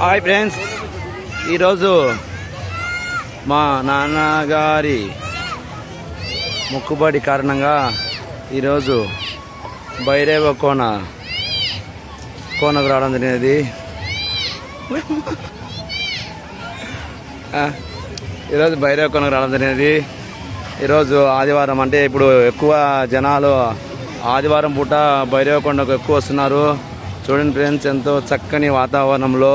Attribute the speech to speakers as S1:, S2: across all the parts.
S1: Hi friends, ఈరోజు మా నాన్నగారి మొక్కుబడి కారణంగా ఈరోజు భైరవ కోనకు రావడం జరిగినది. ఈరోజు భైరవ కోనకు రావడం జరిగినది. ఈరోజు ఆదివారం, అంటే ఇప్పుడు ఎక్కువ జనాలు ఆదివారం పూట భైరవ కొండకు ఎక్కువ వస్తున్నారు. చూడండి ఫ్రెండ్స్, ఎంతో చక్కని వాతావరణంలో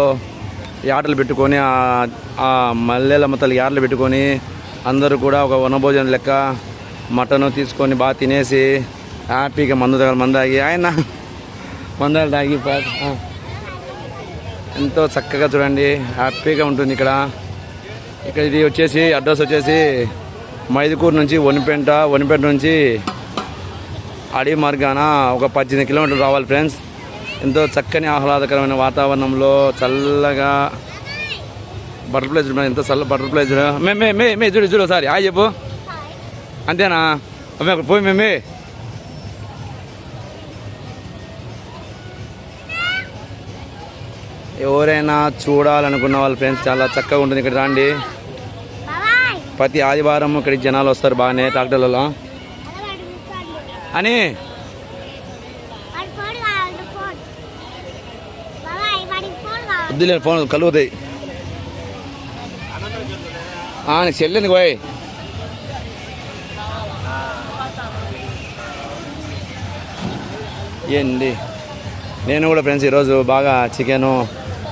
S1: యాటలు పెట్టుకొని ఆ మల్లెల తల్లి యాటలు పెట్టుకొని అందరూ కూడా ఒక వనభోజనం లెక్క మటన్ తీసుకొని బాగా తినేసి హ్యాపీగా మందాగి ఆయన మందాలు తాగి ఎంతో చక్కగా చూడండి, హ్యాపీగా ఉంటుంది ఇక్కడ. ఇది వచ్చేసి అడ్రస్ వచ్చేసి మైదుకూరు నుంచి వనిపేట నుంచి అడవి మార్గాన ఒక 18 కిలోమీటర్లు రావాలి ఫ్రెండ్స్. ఎంతో చక్కని ఆహ్లాదకరమైన వాతావరణంలో చల్లగా బటర్ఫ్లై చూడ, ఎంతో చల్ల బటర్ఫ్లై చూడ. మే చూడు సారీ హాయ్ చెప్పు, అంతేనా? పోయి మేమే ఎవరైనా చూడాలనుకున్న వాళ్ళు ఫ్రెండ్స్ చాలా చక్కగా ఉంటుంది. ఇక్కడ రండి, ప్రతి ఆదివారం ఇక్కడికి జనాలు వస్తారు బాగానే ట్రాక్టర్లలో అని. వద్దులే, ఫోన్ కలుగుతాయి. నీకు చెల్లింది పోయి. ఏంటి, నేను కూడా ఫ్రెండ్స్ ఈరోజు బాగా చికెను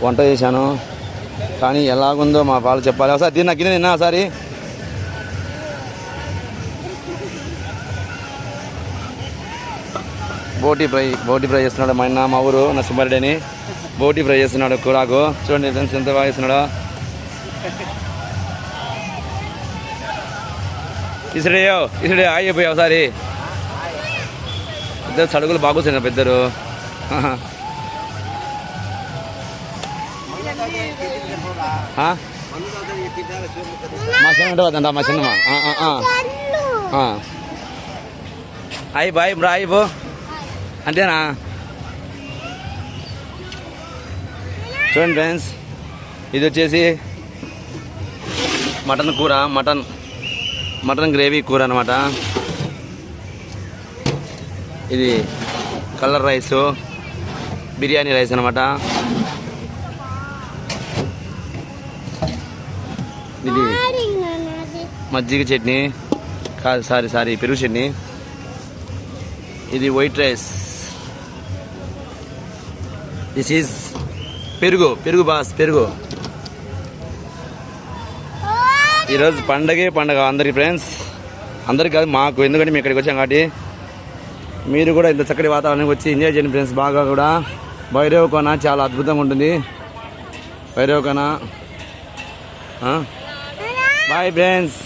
S1: వంట చేశాను. కానీ ఎలాగుందో మా వాళ్ళు చెప్పాలి. ఒకసారి తిన్నా తిన్నా ఒకసారి. బోటీ ఫ్రై చేస్తున్నాడు మా ఊరు నరసింహారెడ్డి అని. బోటీ ఫ్రై చేస్తున్నాడు కూరాకు. చూడండి ఫ్రెండ్స్ ఎంత బాగా చేస్తున్నాడు. ఇసుడే అయిపోయి ఒకసారి. ఇద్దరు సడుగులు బాగున్నాయి పెద్దరు. మా చిన్న వద్దంట, మా చిన్నమా అయ్యి బాయ్ బ్రా అయిపో, అంతేనా? చూడండి ఫ్రెండ్స్, ఇది వచ్చేసి మటన్ కూర, మటన్ గ్రేవీ కూర అనమాట. ఇది కలర్ రైసు, బిర్యానీ రైస్ అనమాట. ఇది మజ్జిగ చట్నీ కాదు, సారీ పెరుగు చట్నీ. ఇది వైట్ రైస్. దిస్ ఈజ్ పెరుగు బాస్ పెరుగు. ఈరోజు పండగ అందరికీ ఫ్రెండ్స్, అందరికి కాదు మాకు, ఎందుకంటే మేము ఇక్కడికి వచ్చాం కాబట్టి. మీరు కూడా ఇంత చక్కటి వాతావరణానికి వచ్చి ఎంజాయ్ చేయండి ఫ్రెండ్స్. బాగా కూడా భైరవ కోన చాలా అద్భుతంగా ఉంటుంది. భైరవ కోన. Bye friends.